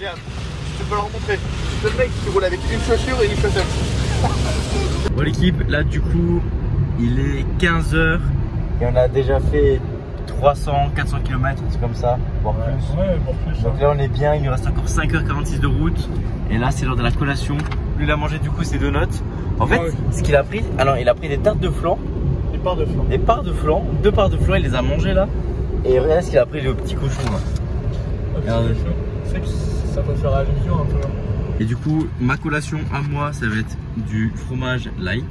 Regarde, je peux leur montrer. C'est le mec qui roule avec une chaussure et une chaussette. Bon l'équipe, là du coup, il est 15 h et on a déjà fait 300-400 km, c'est comme ça, voire plus. Ouais, voire plus. Donc là on est bien, il nous reste encore 5h46 de route. Et là c'est l'heure de la collation. Lui il a mangé du coup ses donuts. En fait, ce qu'il a pris, alors il a pris des tartes de flan. Des parts de flan. Des parts de flan, 2 parts de flan, il les a mangées là. Et regarde ce qu'il a pris, le petit cochon là. C'est que ça peut faire allusion un peu. Et du coup, ma collation à moi, ça va être du fromage light.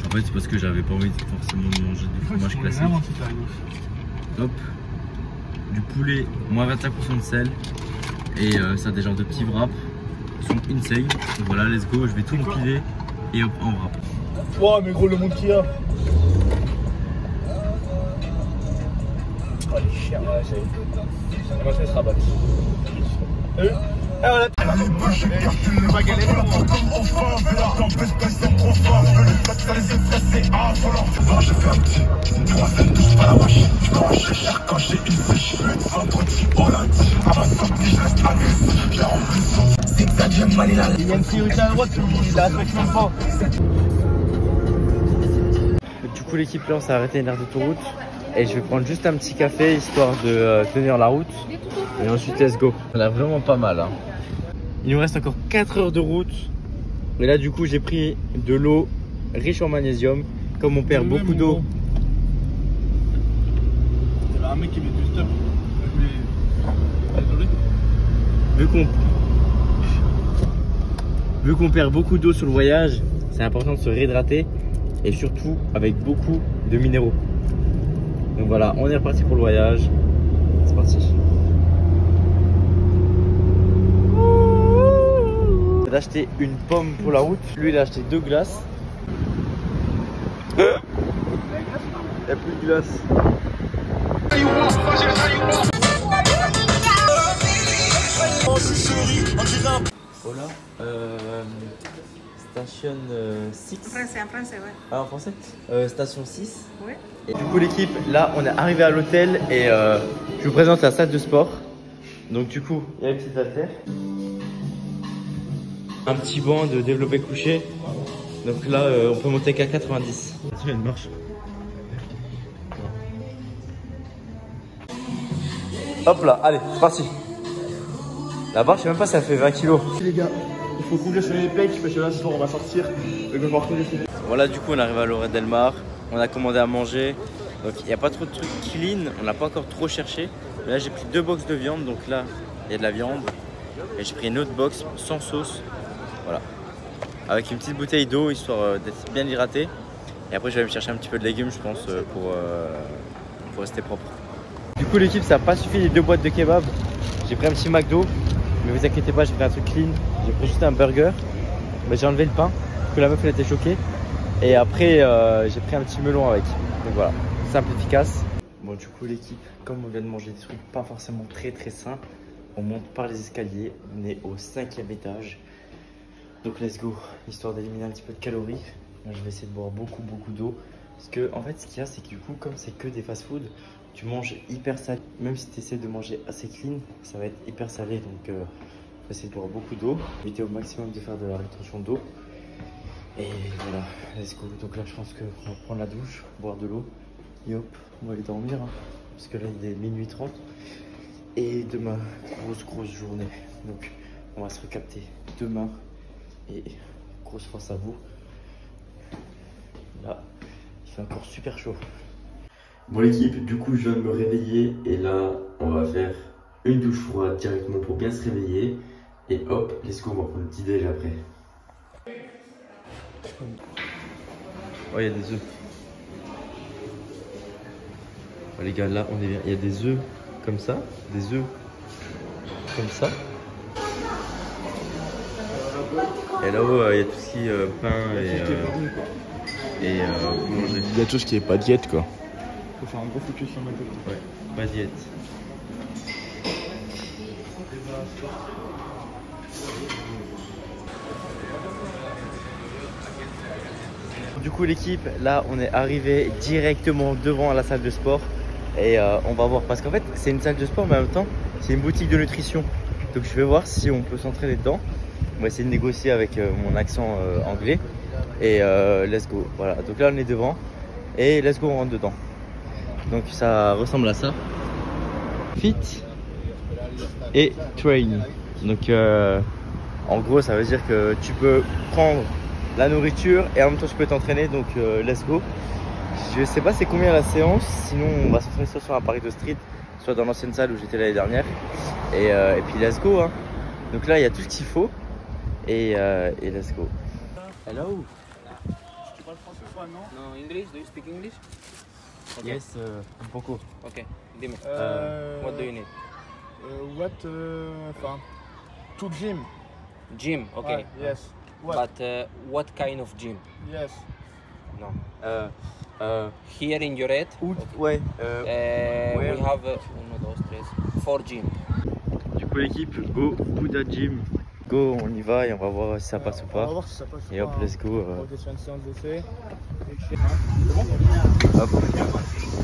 En fait, c'est parce que j'avais pas envie de forcément manger du fromage classique. Hop, du poulet, moins 25% de sel. Et ça a des genres de petits wraps. Ils sont insane. Donc voilà, let's go, je vais tout empiler et hop, en wrap. Wow, mais gros, le monde qu'il y a. Oh, les chiens, là, ça y est. Et moi, ça se rabat. Et voilà. Il y a une priorité à droite, il la respecte même pas. Du coup, l'équipe là, on s'est arrêté une aire d'autoroute. Et je vais prendre juste un petit café histoire de tenir la route. Et ensuite, let's go. Ça a l'air vraiment pas mal. Hein. Il nous reste encore 4 heures de route. Et là, du coup, j'ai pris de l'eau riche en magnésium. Comme on perd beaucoup d'eau. Il y avait un mec qui met du stop. Désolé. Vu qu'on perd beaucoup d'eau sur le voyage, c'est important de se réhydrater. Et surtout avec beaucoup de minéraux. Donc voilà, on est reparti pour le voyage. C'est parti. J'ai acheté une pomme pour la route. Lui, il a acheté 2 glaces. Il n'y a plus de glace. Voilà. Station 6. En français, ouais. Ah, en français station 6. Ouais. Et du coup, l'équipe, là, on est arrivé à l'hôtel et je vous présente la salle de sport. Donc, du coup, il y a les petites haltères. Un petit banc de développé couché. Donc là, on peut monter qu'à 90. Il y a une marche. Hop là, allez, c'est parti. La barre, je sais même pas si ça fait 20 kilos. Les gars, il faut couvrir sur les pecs parce que là, ce soir, on va sortir. Et on va recouvrir sur les pecs. Voilà, du coup, on arrive à Lloret del Mar. On a commandé à manger. Donc, il n'y a pas trop de trucs clean. On n'a pas encore trop cherché. Mais là, j'ai pris 2 box de viande. Donc là, il y a de la viande. Et j'ai pris une autre box sans sauce. Voilà. Avec une petite bouteille d'eau, histoire d'être bien hydraté. Et après, je vais me chercher un petit peu de légumes, je pense, pour rester propre. Du coup, l'équipe, ça n'a pas suffi les 2 boîtes de kebab. J'ai pris un petit McDo. Mais vous inquiétez pas, j'ai pris un truc clean. J'ai pris juste un burger. Mais j'ai enlevé le pain. Parce que la meuf, elle était choquée. Et après, j'ai pris un petit melon avec. Donc voilà, simple, efficace. Bon, du coup, l'équipe, comme on vient de manger des trucs pas forcément très sains, on monte par les escaliers. On est au 5e étage. Donc, let's go, histoire d'éliminer un petit peu de calories. Là, je vais essayer de boire beaucoup d'eau. Parce que, en fait, ce qu'il y a, c'est que du coup, comme c'est que des fast-food, tu manges hyper salé. Même si tu essaies de manger assez clean, ça va être hyper salé. Donc, je vais essayer de boire beaucoup d'eau. Éviter au maximum de faire de la rétention d'eau. Et voilà, let's go. Donc là, je pense qu'on va prendre la douche, boire de l'eau. Et hop, on va aller dormir. Hein, parce que là, il est minuit 30. Et demain, grosse journée. Donc, on va se recapter demain. Et grosse force à vous. Là, il fait encore super chaud. Bon l'équipe, du coup je viens de me réveiller et là on va faire une douche froide directement pour bien se réveiller. Et hop, let's go, on va prendre le petit déj après. Oh, il y a des œufs. Oh, les gars, là on est bien. Il y a des œufs comme ça, des œufs comme ça. Et là-haut, il y a tout ce qui est pain et manger. Il y a tout ce qui est pas diète quoi. Faut faire un gros focus sur ma tête. Ouais, pas diète. Du coup l'équipe, là on est arrivé directement devant la salle de sport. Et on va voir, parce qu'en fait c'est une salle de sport mais en même temps c'est une boutique de nutrition. Donc je vais voir si on peut s'entraîner dedans. On va essayer de négocier avec mon accent anglais. Et let's go. Voilà, donc là on est devant. Et let's go, on rentre dedans. Donc ça ressemble à ça. Fit et train. Donc en gros ça veut dire que tu peux prendre la nourriture et en même temps tu peux t'entraîner. Donc let's go. Je sais pas c'est combien la séance. Sinon on va s'entraîner soit sur un parc de street, soit dans l'ancienne salle où j'étais l'année dernière. Et puis let's go hein. Donc là il y a tout ce qu'il faut. Et let's go. Hello. Tu parles français ou pas, non? No, English? Do you speak English? Okay. Yes, un poco. Okay, give me. What do you need? Enfin, to gym. Gym, okay. Yes. What? But what kind of gym? Yes. No. Here in your head, ouais. we have 4 gym. Du coup l'équipe, go Buddha Gym. Go, on y va et on va voir si ça passe ou On va pas. voir si ça passe. Et hop, let's go. On va faire une séance d'essai. Hop.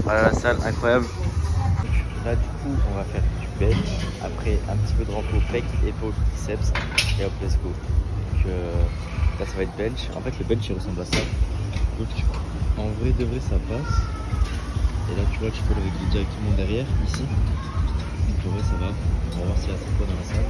Voilà la salle, incroyable. Là du coup on va faire du bench. Après un petit peu de renfort pec, épaules, triceps. Et hop, let's go. Donc là ça va être bench. En fait le bench il ressemble à ça. Donc en vrai de vrai ça passe. Et là tu vois tu peux le régler directement derrière ici. Donc en vrai ça va. On va voir s'il y a assez de poids dans la salle.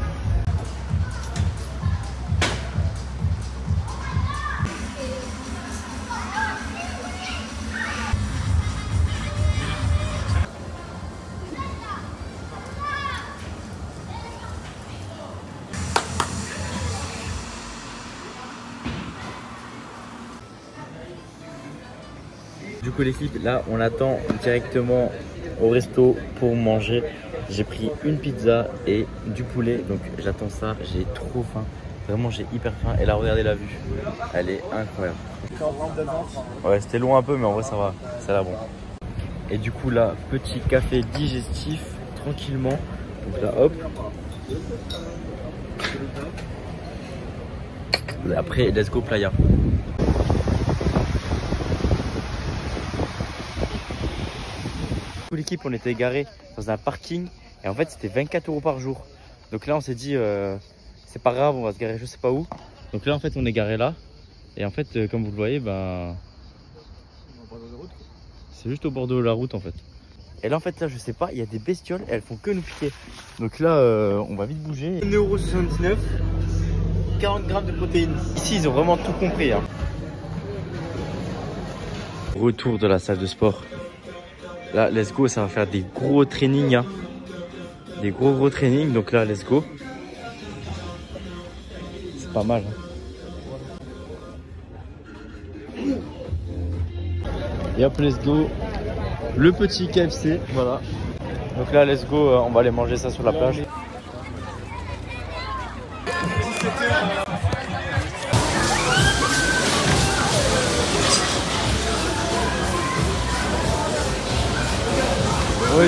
Du coup l'équipe, là on attend directement au resto pour manger. J'ai pris une pizza et du poulet, donc j'attends ça, j'ai trop faim. Vraiment j'ai hyper faim et là regardez la vue, elle est incroyable. Ouais c'était long un peu mais en vrai ça va, ça a l'air bon. Et du coup là, petit café digestif, tranquillement. Donc là hop. Et après let's go playa. L'équipe on était garé dans un parking et en fait c'était 24 € par jour. Donc là on s'est dit c'est pas grave, on va se garer je sais pas où. Donc là en fait on est garé là et en fait comme vous le voyez ben c'est juste au bord de la route en fait. Et là en fait là je sais pas, il y a des bestioles et elles font que nous piquer. Donc là on va vite bouger. 1,79 €, 40 grammes de protéines. Ici ils ont vraiment tout compris hein. Retour de la salle de sport. Là, let's go, ça va faire des gros trainings. Hein. Des gros trainings. Donc là, let's go. C'est pas mal. Hein. Et hop, let's go. Le petit KFC. Voilà. Donc là, let's go. On va aller manger ça sur la plage. Oui.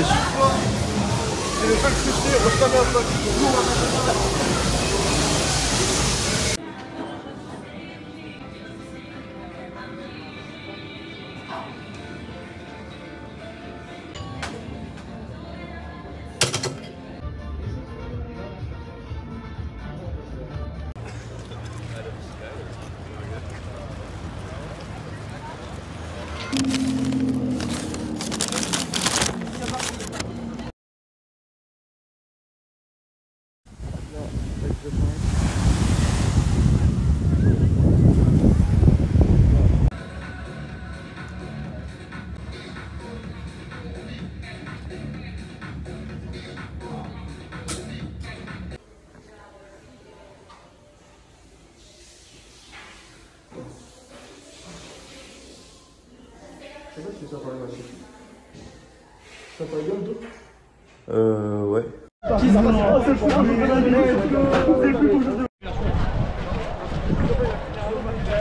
Je sais pas si ça paraît machin. Ça paraît bien tout? Ouais. On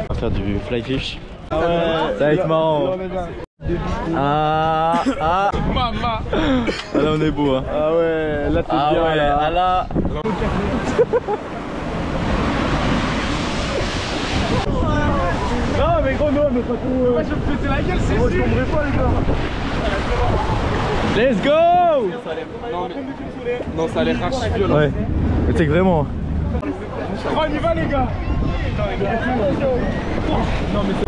va faire du fly fish. Ah ouais. Ça va être marrant. Ah là on est beau hein. Ah ouais, là t'es ah bien ouais, là. Ah là. Non mais gros non mais pas trop. Moi je vais me péter la gueule c'est sûr. Moi je tomberai pas les gars. Let's go! Non, ça a l'air archi violent. Ouais, mais c'est que vraiment. Oh, on y va les gars! Non mais c'est...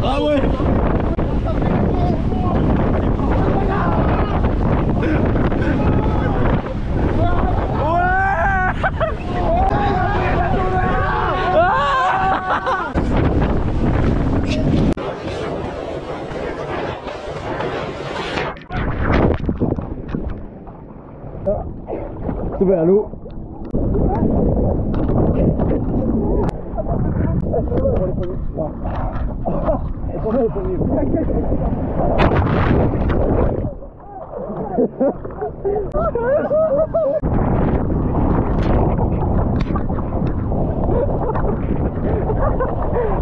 Ah ouais! Tomber à l'eau.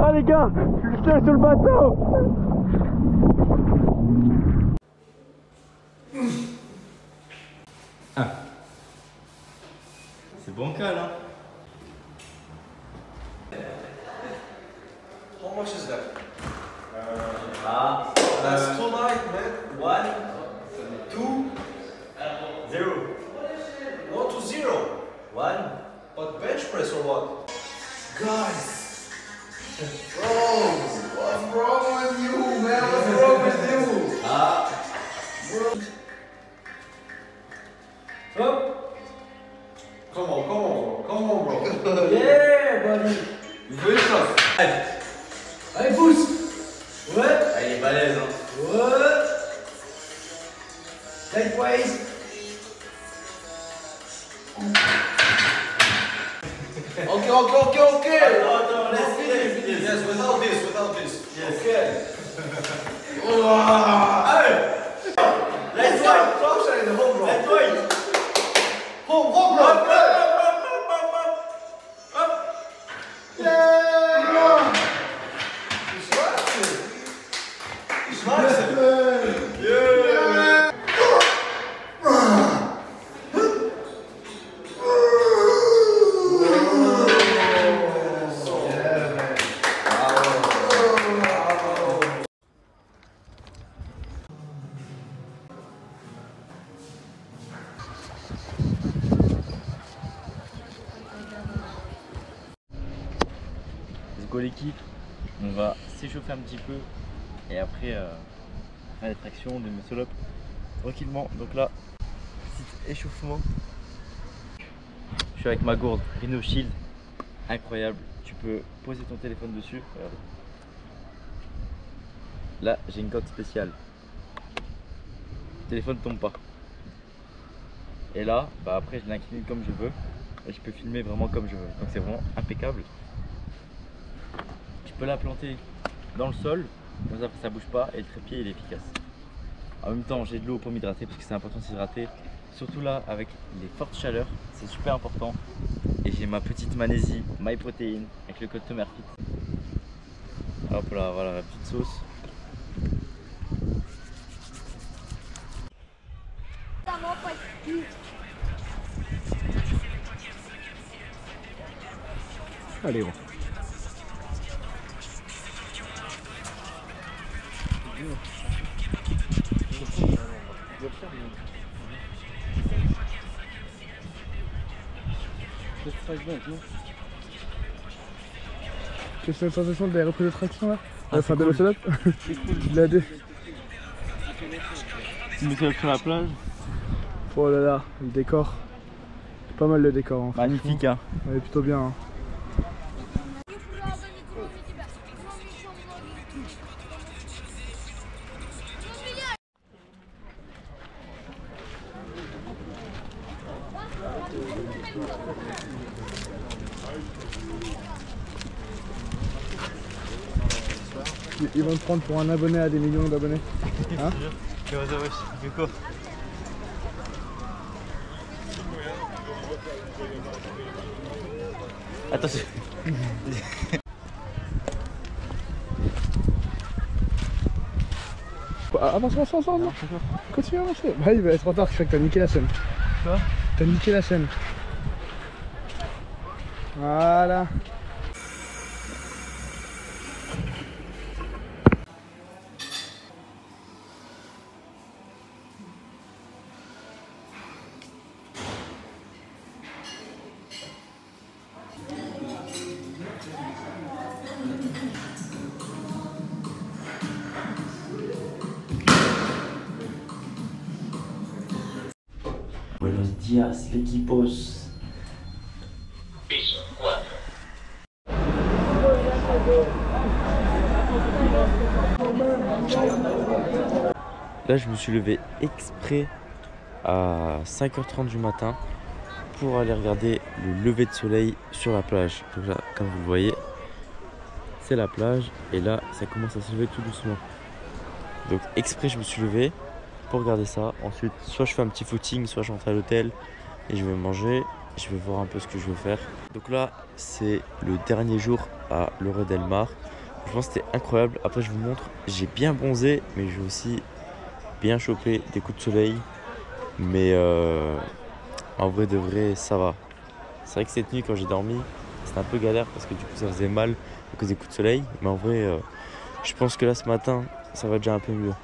Ah les gars, je suis seul sur le bateau. C'est bancal, hein. How much is that? That's too light, man. 1, 2, 0. What to 0? 1. But bench press or what? Guys! Bro! What's wrong with you, man? What's wrong with you? Bro. Hop. Come on, bro. Yeah, buddy. Il veut une chose. Allez, pousse. Ouais. Ah, il est balèze, hein. Ouais. Sideways. Okay. Attends, laisse. Yes, without this. Yes. Okay. Allez. Let's go. Closer in the home, bro. Let's wait. Home, bro. Yeah! Ich weiß es. Yeah! Let's go l'équipe, on va s'échauffer un petit peu et après faire des tractions, des muscle up tranquillement. Donc là, petit échauffement. Je suis avec ma gourde Rhino Shield, incroyable. Tu peux poser ton téléphone dessus. Regarde. Là, j'ai une coque spéciale. Le téléphone tombe pas. Et là, bah après je l'incline comme je veux et je peux filmer vraiment comme je veux. Donc c'est vraiment impeccable. Tu peux la planter dans le sol, comme ça bouge pas et le trépied il est efficace. En même temps j'ai de l'eau pour m'hydrater parce que c'est important de s'hydrater. Surtout là avec les fortes chaleurs, c'est super important. Et j'ai ma petite magnésie MyProtein avec le code TOMERFIT. Hop là, voilà la petite sauce. Allez, bon. Qu'est-ce que c'est la sensation de la reprise de traction là? Enfin de muscle up. De la dé. Muscle up sur la plage. Oh là là, le décor. C'est pas mal le décor. Hein, magnifique hein. Ouais, plutôt bien. Hein. Ils vont te prendre pour un abonné à des millions d'abonnés. Hein? Attention. Avance. Continue à avancer. Bah il va être trop tard, je crois que t'as niqué la scène. Quoi? T'as niqué la scène. Voilà. Dias, l'équipos. Là, je me suis levé exprès à 5h30 du matin pour aller regarder le lever de soleil sur la plage. Donc là, comme vous le voyez, c'est la plage et là, ça commence à se lever tout doucement. Donc exprès, je me suis levé pour regarder ça. Ensuite, soit je fais un petit footing, soit je rentre à l'hôtel et je vais manger. Je vais voir un peu ce que je vais faire. Donc là, c'est le dernier jour à l'Heureux Del Mar. Je pense que c'était incroyable. Après, je vous montre, j'ai bien bronzé, mais j'ai aussi bien chopé des coups de soleil. Mais en vrai de vrai, ça va. C'est vrai que cette nuit, quand j'ai dormi, c'était un peu galère parce que du coup, ça faisait mal à cause des coups de soleil. Mais en vrai, je pense que là, ce matin, ça va déjà un peu mieux.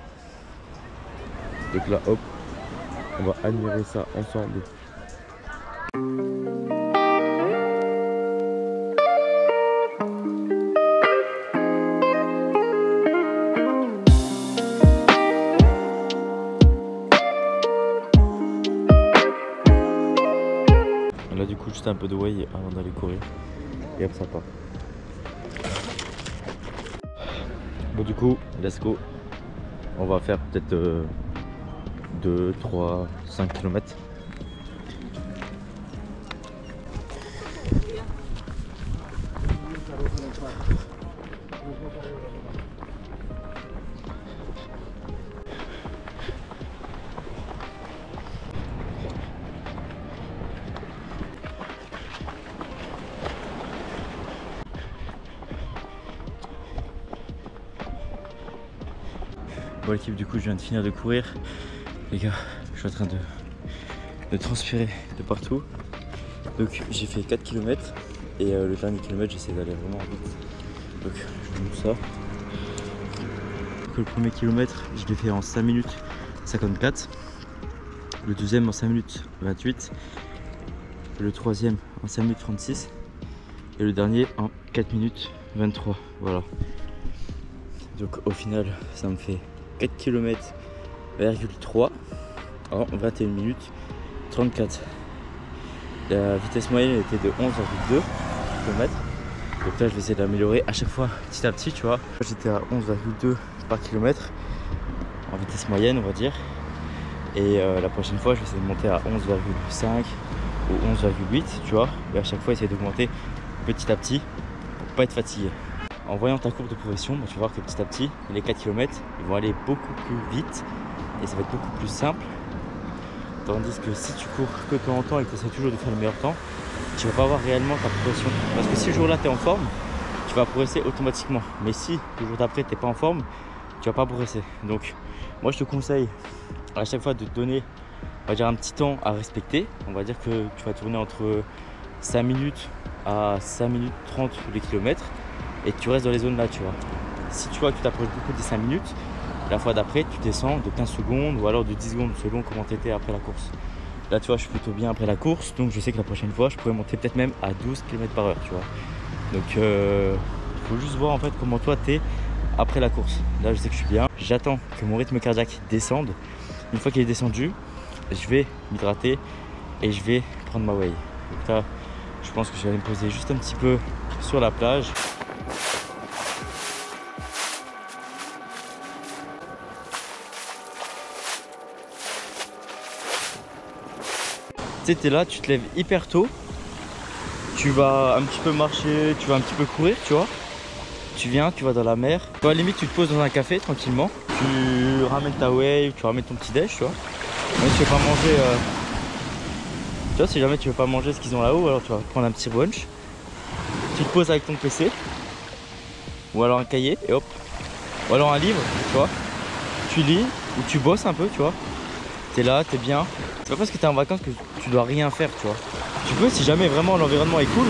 Donc là, hop, on va admirer ça ensemble. Là du coup juste un peu de whey avant d'aller courir et après ça part. Bon du coup let's go. On va faire peut-être 2, 3, 5 km. Bon l'équipe, du coup je viens de finir de courir. Les gars, je suis en train de transpirer de partout. Donc j'ai fait 4 km et le dernier kilomètre j'essaie d'aller vraiment vite. Donc je vous montre ça. Donc, le premier kilomètre je l'ai fait en 5 minutes 54. Le deuxième en 5 minutes 28. Le troisième en 5 minutes 36. Et le dernier en 4 minutes 23. Voilà. Donc au final ça me fait 4 km,3 en 21 minutes 34. La vitesse moyenne était de 11,2 km. Donc là je vais essayer de l'améliorer à chaque fois petit à petit, tu vois. J'étais à 11,2 par kilomètre en vitesse moyenne on va dire. Et la prochaine fois je vais essayer de monter à 11,5 ou 11,8 tu vois. Et à chaque fois essayer d'augmenter petit à petit pour pas être fatigué. En voyant ta courbe de progression, tu vas voir que petit à petit, les 4 km ils vont aller beaucoup plus vite et ça va être beaucoup plus simple. Tandis que si tu cours que de temps en temps et que tu essaies toujours de faire le meilleur temps, tu vas pas avoir réellement ta progression. Parce que si le jour-là tu es en forme, tu vas progresser automatiquement. Mais si le jour d'après tu n'es pas en forme, tu vas pas progresser. Donc moi je te conseille à chaque fois de te donner, on va dire, un petit temps à respecter. On va dire que tu vas tourner entre 5 minutes à 5 minutes 30 les kilomètres. Et tu restes dans les zones là, tu vois. Si tu vois que tu t'approches beaucoup des 5 minutes, la fois d'après tu descends de 15 secondes ou alors de 10 secondes selon comment tu étais après la course. Là tu vois, je suis plutôt bien après la course, donc je sais que la prochaine fois je pourrais monter peut-être même à 12 km/h, tu vois. Donc il faut juste voir en fait comment toi t'es après la course. Là je sais que je suis bien, j'attends que mon rythme cardiaque descende. Une fois qu'il est descendu, je vais m'hydrater et je vais prendre ma whey. Donc là je pense que je vais aller me poser juste un petit peu sur la plage. Tu sais, t'es là, tu te lèves hyper tôt, tu vas un petit peu marcher, tu vas un petit peu courir, tu vois. Tu viens, tu vas dans la mer. Toi, à la limite, tu te poses dans un café tranquillement. Tu ramènes ta whey, tu ramènes ton petit déj, tu vois. Même si tu veux pas manger, tu vois, si jamais tu veux pas manger ce qu'ils ont là-haut, alors tu vas prendre un petit brunch. Tu te poses avec ton PC, ou alors un cahier, et hop. Ou alors un livre, tu vois. Tu lis, ou tu bosses un peu, tu vois. T'es là, t'es bien. C'est pas parce que t'es en vacances que tu dois rien faire, tu vois. Tu peux, si jamais vraiment l'environnement est cool,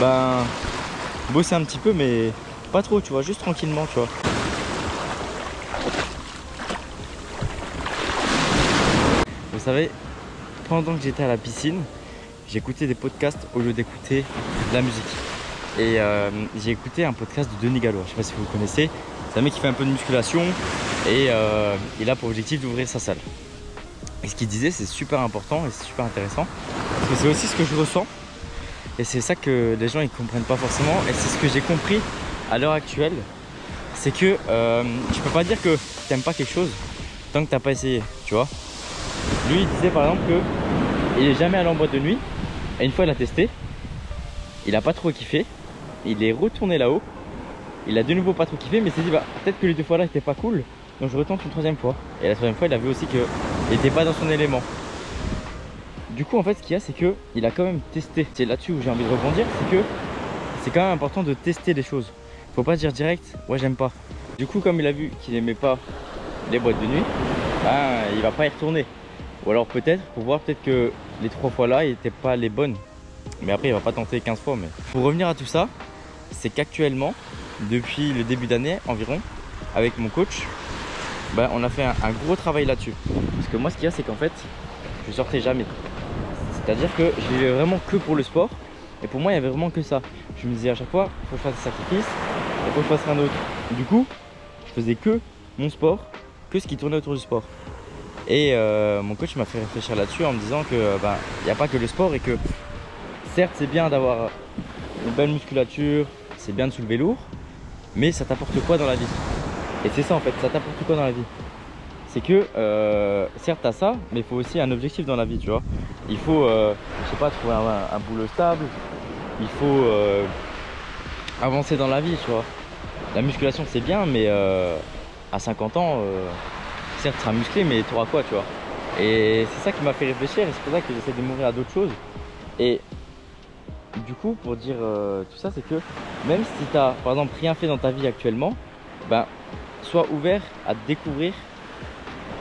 ben bosser un petit peu, mais pas trop, tu vois, juste tranquillement, tu vois. Vous savez, pendant que j'étais à la piscine, j'écoutais des podcasts au lieu d'écouter de la musique. Et j'ai écouté un podcast de Denis Gallois, je sais pas si vous le connaissez. C'est un mec qui fait un peu de musculation et il a pour objectif d'ouvrir sa salle. Et ce qu'il disait, c'est super important et c'est super intéressant. Parce que c'est aussi ce que je ressens. Et c'est ça que les gens ils comprennent pas forcément. Et c'est ce que j'ai compris à l'heure actuelle. C'est que tu peux pas dire que t'aimes pas quelque chose tant que t'as pas essayé, tu vois. Lui il disait par exemple que il est jamais allé en boîte de nuit. Et une fois il a testé. Il a pas trop kiffé. Il est retourné là-haut. Il a de nouveau pas trop kiffé, mais il s'est dit bah peut-être que les 2 fois là étaient pas cool. Donc je retente une 3e fois. Et la 3e fois il a vu aussi qu'il n'était pas dans son élément. Du coup en fait ce qu'il y a c'est que il a quand même testé. C'est là-dessus où j'ai envie de rebondir, c'est que c'est quand même important de tester les choses. Faut pas dire direct ouais j'aime pas. Du coup comme il a vu qu'il aimait pas les boîtes de nuit, ben il va pas y retourner. Ou alors peut-être pour voir peut-être que les 3 fois là n'étaient pas les bonnes. Mais après il va pas tenter 15 fois. Mais pour revenir à tout ça, c'est qu'actuellement depuis le début d'année environ avec mon coach, ben, on a fait un gros travail là-dessus. Parce que moi ce qu'il y a c'est qu'en fait je sortais jamais. C'est-à-dire que je vivais vraiment que pour le sport. Et pour moi il y avait vraiment que ça. Je me disais à chaque fois il faut que je fasse des sacrifices, il faut que je fasse rien d'autre. Du coup je faisais que mon sport, que ce qui tournait autour du sport. Et mon coach m'a fait réfléchir là-dessus en me disant que ben, il n'y a pas que le sport. Et que certes c'est bien d'avoir une belle musculature, c'est bien de soulever lourd, mais ça t'apporte quoi dans la vie? Et c'est ça en fait, ça t'apporte quoi dans la vie? C'est que certes t'as ça, mais il faut aussi un objectif dans la vie, tu vois. Il faut, je sais pas, trouver un boulot stable. Il faut avancer dans la vie, tu vois. La musculation c'est bien, mais à 50 ans, certes tu seras musclé, mais tu auras quoi, tu vois. Et c'est ça qui m'a fait réfléchir, et c'est pour ça que j'essaie de m'ouvrir à d'autres choses. Et du coup, pour dire tout ça, c'est que même si tu n'as par exemple rien fait dans ta vie actuellement, ben sois ouvert à découvrir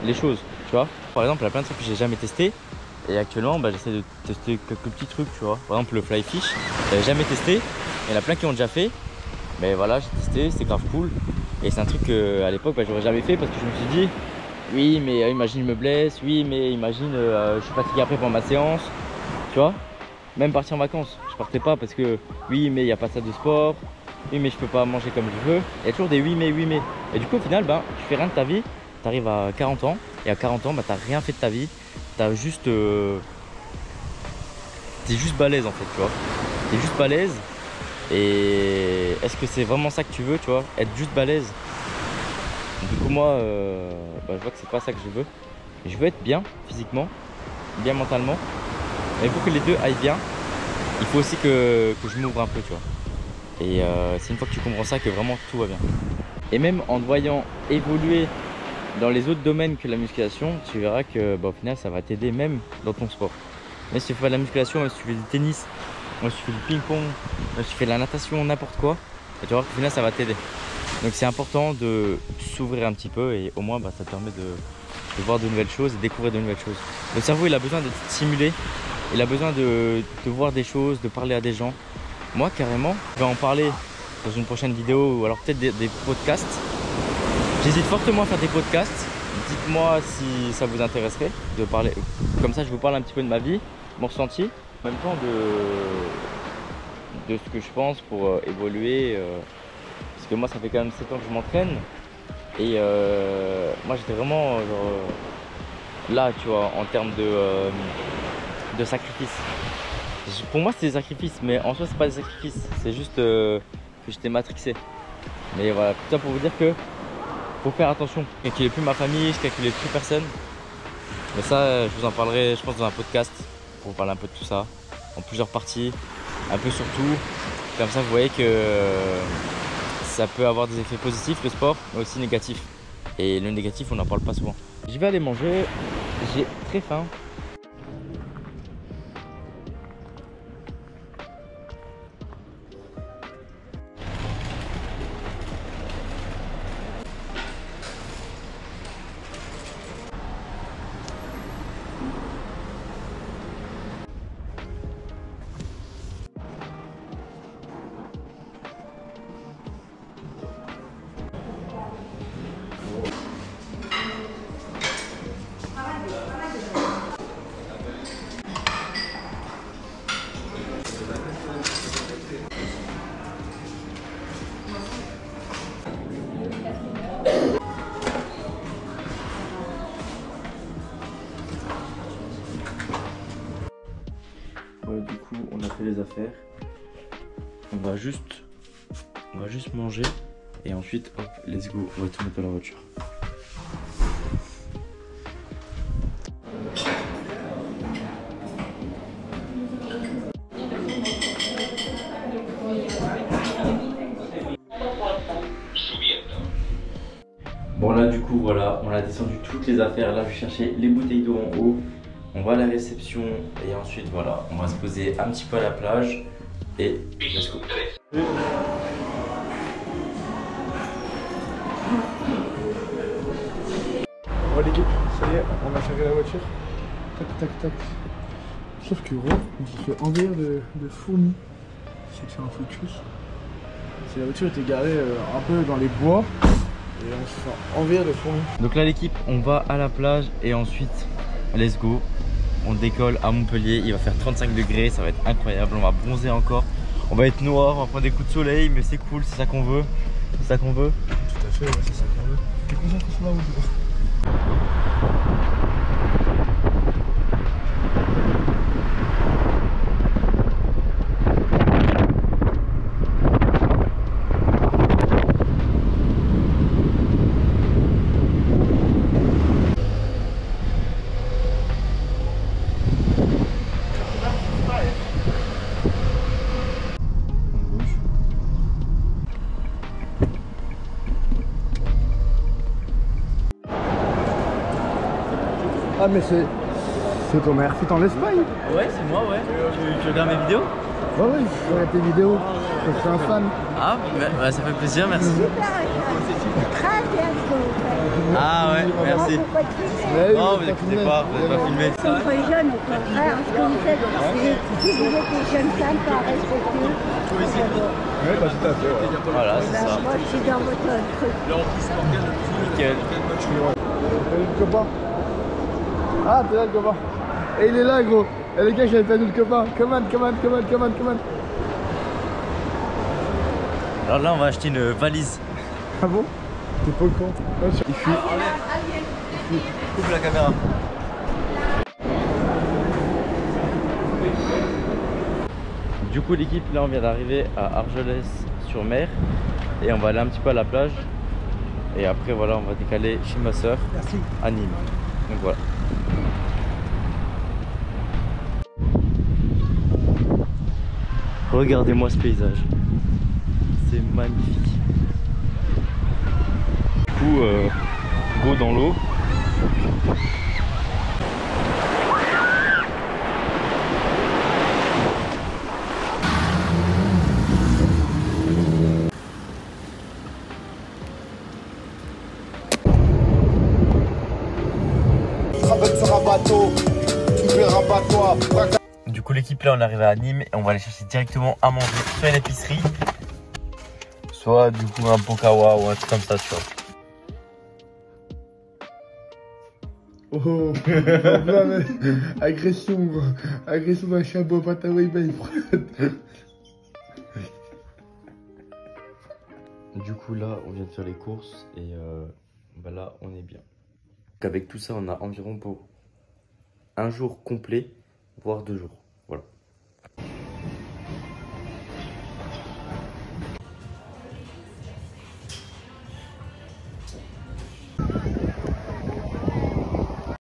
les choses, tu vois. Par exemple, il y a plein de trucs que j'ai jamais testé. Et actuellement, bah, j'essaie de tester quelques petits trucs, tu vois. Par exemple, le fly fish, j'avais jamais testé. Il y en a plein qui ont déjà fait. Mais voilà, j'ai testé, c'était grave cool. Et c'est un truc qu'à l'époque, bah, j'aurais jamais fait parce que je me suis dit, oui, mais imagine, je me blesse. Oui, mais imagine, je suis fatigué après pendant ma séance. Tu vois. Même partir en vacances, je partais pas parce que, oui, mais il n'y a pas ça de sport. Oui, mais je peux pas manger comme je veux. Il y a toujours des oui, mais, oui, mais. Et du coup, au final, bah, tu fais rien de ta vie. Tu arrives à 40 ans. Et à 40 ans, bah, tu n'as rien fait de ta vie. T'as juste t'es juste balèze en fait, tu vois. T'es juste balèze. Et est-ce que c'est vraiment ça que tu veux, tu vois, être juste balèze? Du coup moi bah, je vois que c'est pas ça que je veux. Je veux être bien physiquement, bien mentalement. Mais pour que les deux aillent bien, il faut aussi que je m'ouvre un peu, tu vois. Et c'est une fois que tu comprends ça que vraiment tout va bien. Et même en te voyant évoluer dans les autres domaines que la musculation, tu verras que bah, au final ça va t'aider même dans ton sport. Même si tu fais de la musculation, même si tu fais du tennis, même si tu fais du ping-pong, même si tu fais de la natation, n'importe quoi, tu vas voir qu'au final ça va t'aider. Donc c'est important de s'ouvrir un petit peu et au moins bah, ça te permet de voir de nouvelles choses et découvrir de nouvelles choses. Le cerveau il a besoin d'être stimulé, il a besoin de voir des choses, de parler à des gens. Moi carrément, je vais en parler dans une prochaine vidéo ou alors peut-être des podcasts. J'hésite fortement à faire des podcasts. Dites-moi si ça vous intéresserait de parler. Comme ça, je vous parle un petit peu de ma vie, mon ressenti, en même temps de ce que je pense pour évoluer. Parce que moi, ça fait quand même 7 ans que je m'entraîne. Et moi, j'étais vraiment genre, là, tu vois, en termes de sacrifice. Pour moi, c'est des sacrifices, mais en soi, c'est pas des sacrifices. C'est juste que j'étais matrixé. Mais voilà, tout ça pour vous dire que faut faire attention. Je ne calculais plus ma famille, je ne calculais plus personne. Mais ça, je vous en parlerai, je pense, dans un podcast pour vous parler un peu de tout ça, en plusieurs parties, un peu sur tout. Comme ça, vous voyez que ça peut avoir des effets positifs, le sport, mais aussi négatifs. Et le négatif, on n'en parle pas souvent. Je vais aller manger, j'ai très faim. fait les affaires. On va juste manger et ensuite hop, let's go, on va tout mettre dans la voiture. Bon là du coup voilà, on a descendu toutes les affaires. Là je vais chercher les bouteilles d'eau en haut. On va à la réception et ensuite voilà, on va se poser un petit peu à la plage et let's go. Bon l'équipe, ça y est, on a chargé la voiture. Tac tac tac. Sauf que Ro, il s'est fait envahir de fourmis. C'est que c'est un focus. La voiture était garée un peu dans les bois. Et on se fait envahir de fourmis. Donc là l'équipe, on va à la plage et ensuite let's go. On décolle à Montpellier, il va faire 35 degrés, ça va être incroyable, on va bronzer encore. On va être noir, on va prendre des coups de soleil, mais c'est cool, c'est ça qu'on veut. C'est ça qu'on veut. Tout à fait, ouais, c'est ça qu'on veut. T'es concentré sur la route. Ah mais c'est ton meilleur fit en Espagne. Ouais, c'est moi, ouais. Tu regardes mes vidéos? Ouais ouais, je regarde tes vidéos. Je suis un fan. Ah, bah, ça fait plaisir, merci. Très bientôt. Ah ouais, merci. Ouais, Non, vous inquiétez pas, vous n'avez pas filmé. Ils sont très jeunes, au contraire. Ce que vous faites, si vous êtes des jeunes femmes, pas respectueux. Ouais, bah tout à fait. Ouais. Voilà, c'est ça. Moi, je suis dans votre truc. Nickel. T'as le copain. Ah, t'es là le copain. Et il est là gros. Et les gars, j'avais pas vu le copain. Come on. Alors là, on va acheter une valise. Ah bon? T'es pas au courant? Ouais, il fuit. Coupe la caméra. Du coup l'équipe, là on vient d'arriver à Argelès-sur-Mer et on va aller un petit peu à la plage et après voilà on va décaler chez ma soeur à Nîmes. Donc voilà. Regardez-moi ce paysage, c'est magnifique. Du coup go dans l'eau. Du coup l'équipe là on est arrivé à Nîmes et on va aller chercher directement à manger soit une épicerie, soit du coup un bokawa ou un truc comme ça tu vois. Oh, agression d'un chabot, pataway, Du coup là on vient de faire les courses et bah là on est bien. Donc avec tout ça on a environ pour un jour complet, voire 2 jours. Voilà.